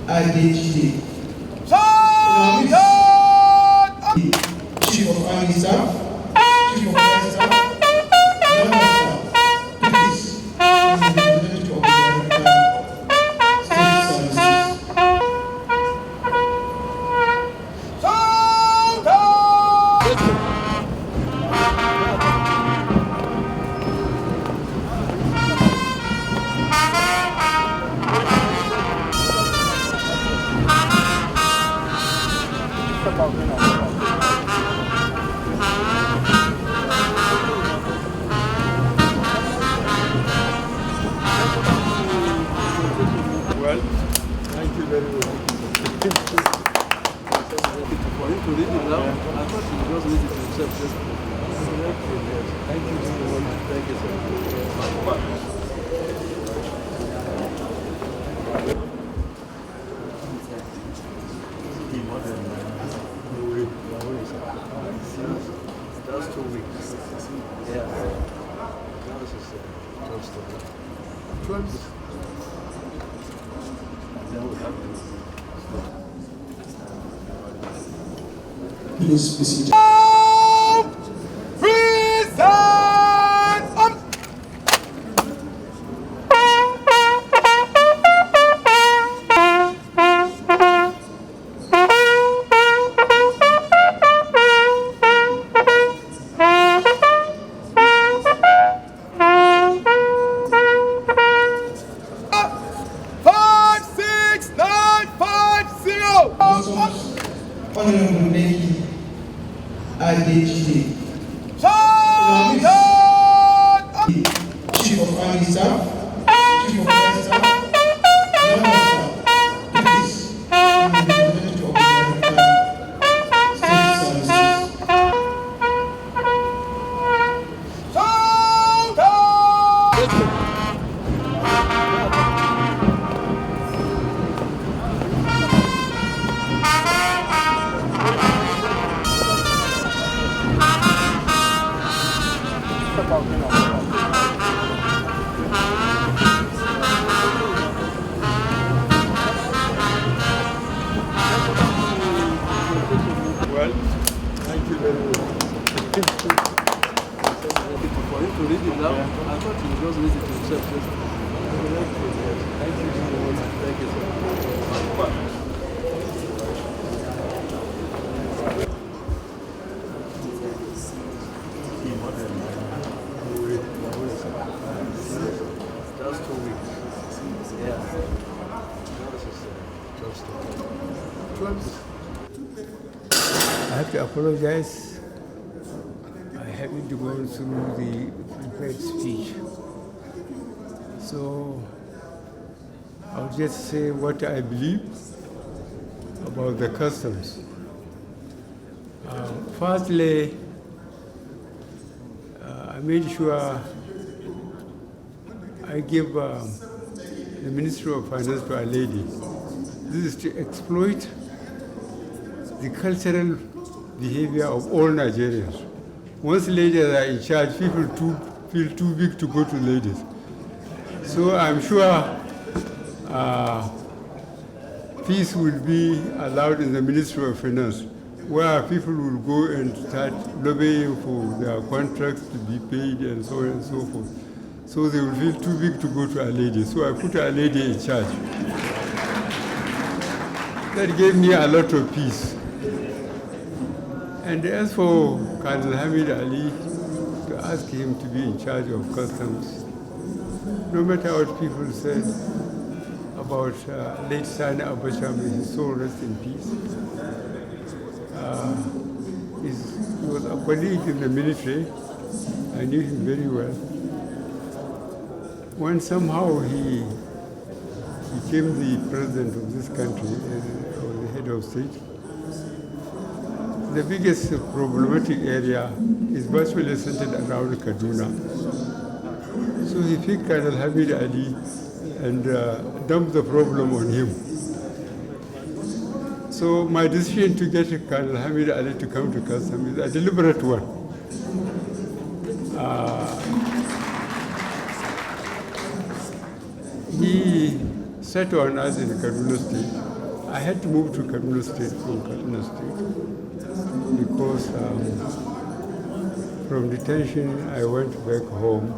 Abuja. Chief of Army Staff, Chief of Air Staff, Naval Staff, Police, and the representative of the State Services. Well, thank you very much. For him to read it now, I thought he was reading it himself. Thank you very much. Thank you, sir. That's 2 weeks. Yeah. Now this is 12. Please be seated. Honorable Lady Abuja. Chief of Army Staff, Chief of Air Staff, Naval Staff, Police, and the representative of the State Services. Well, thank you very much. For him to read it now, I thought he was reading it himself. Thank you very much. Thank you, sir. That's 2 weeks. Yeah. Now this is 12. I have to apologize. I happened to go through the prepared speech. So I'll just say what I believe about the customs. Firstly, I made sure I give the Ministry of Finance to a lady. This is to exploit the cultural behavior of all Nigerians. Once ladies are in charge, people feel too big to go to ladies. So I'm sure peace will be allowed in the Ministry of Finance, where people will go and start lobbying for their contracts to be paid and so on and so forth. So they will feel too big to go to a lady. So I put a lady in charge. That gave me a lot of peace. And as for Colonel Hamid Ali, to ask him to be in charge of customs, no matter what people said about late Sani Abuja, may his soul rest in peace. He was a colleague in the military. I knew him very well. When somehow he became the president of this country, or the head of state, the biggest problematic area is virtually centered around Kaduna. So he picked Colonel Hamid Ali and dumped the problem on him. So my decision to get Colonel Hamid Ali to come to customs is a deliberate one. He set on us in Kaduna State I had to move to Kaduna State from Kaduna State because from detention I went back home,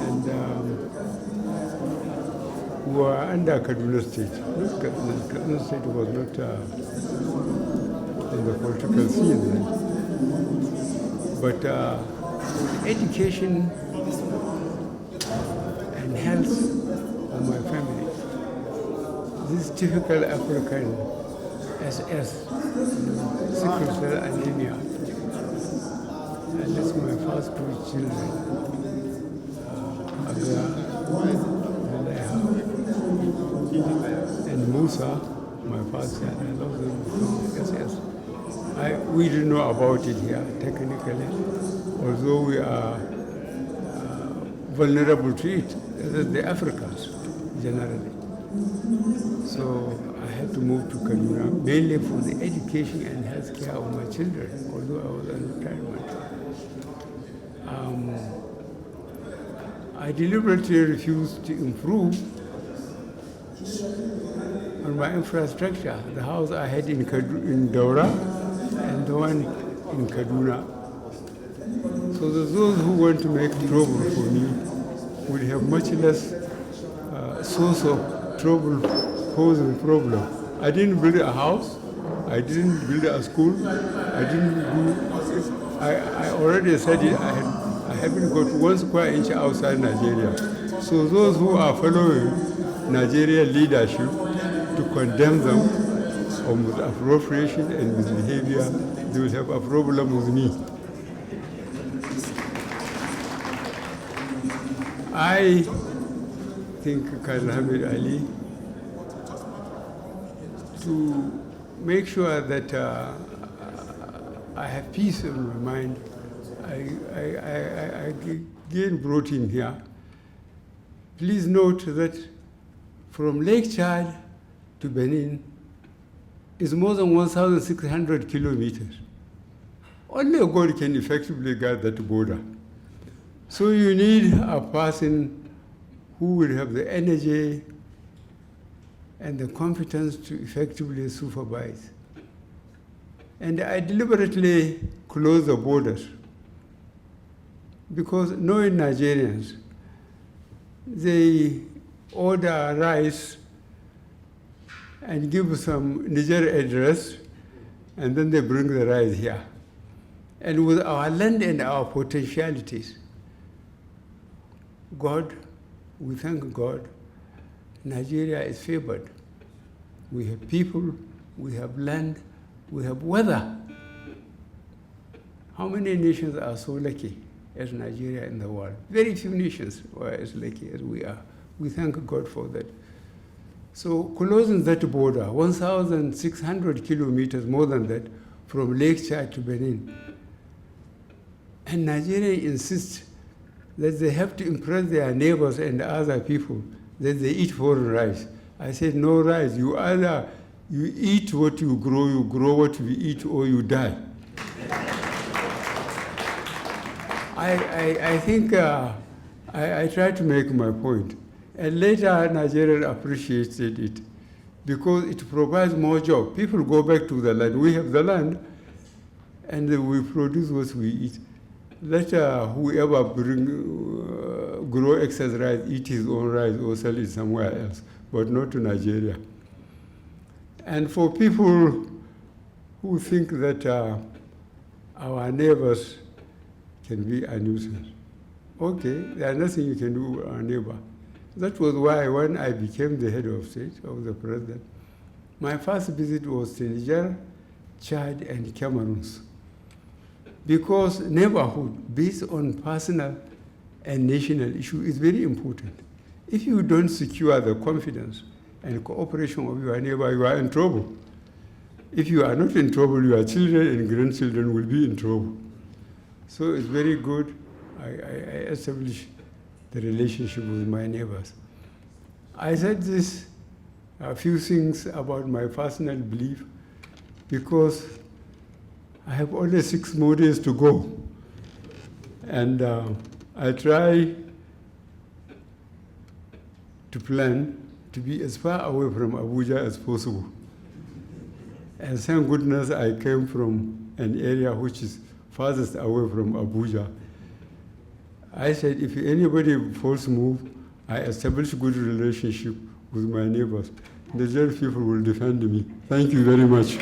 and we were under Kaduna State. Not Kaduna State was not in the political scene then. But education and health of my family, this typical African SS, sickle cell anemia, and that's my first two children, Abuja and Musa, my first son. I love them from SS. We didn't know about it here technically, although we are vulnerable to it, the Africans generally. So I had to move to Kaduna, mainly for the education and health care of my children, although I was on retirement. I deliberately refused to improve on my infrastructure, the house I had in Daura and the one in Kaduna. So those who want to make trouble for me would have much less source of trouble posing problem. I didn't build a house, I didn't build a school, I already said it, I haven't got 1 square inch outside Nigeria. So those who are following Nigerian leadership to condemn them on misappropriation and misbehavior, they will have a problem with me. I think Colonel Hamid Ali, to make sure that I have peace in my mind, I again brought him here. Please note that from Lake Chad to Benin is more than 1,600 kilometers. Only God can effectively guard that border. So you need a person who will have the energy and the competence to effectively supervise. And I deliberately closed the borders because knowing Nigerians, they order rice and give some Niger address, and then they bring the rice here. And with our land and our potentialities, God, we thank God, Nigeria is favored. We have people, we have land, we have weather. How many nations are so lucky as Nigeria in the world? Very few nations are as lucky as we are. We thank God for that. So closing that border, 1,600 kilometers, more than that, from Lake Chad to Benin. And Nigeria insists that they have to impress their neighbors and other people that they eat foreign rice. I said, no rice. You either you eat what you grow what you eat, or you die. I think I tried to make my point. And later, Nigeria appreciated it because it provides more jobs. People go back to the land. We have the land, and we produce what we eat. Let whoever grow excess rice eat his own rice or sell it somewhere else, but not to Nigeria. And for people who think that our neighbors can be a nuisance, okay, there's nothing you can do with our neighbor. That was why when I became the head of state, of the president, my first visit was to Niger, Chad, and Cameroon. Because neighborhood, based on personal and national issue, is very important. If you don't secure the confidence and cooperation of your neighbor, you are in trouble. If you are not in trouble, your children and grandchildren will be in trouble. So it's very good. I established the relationship with my neighbors. I said this, a few things about my personal belief, because I have only 6 more days to go. And I try to plan to to be as far away from Abuja as possible. And thank goodness I came from an area which is farthest away from Abuja. I said, if anybody false move, I establish good relationship with my neighbors. The Nigerian people will defend me. Thank you very much.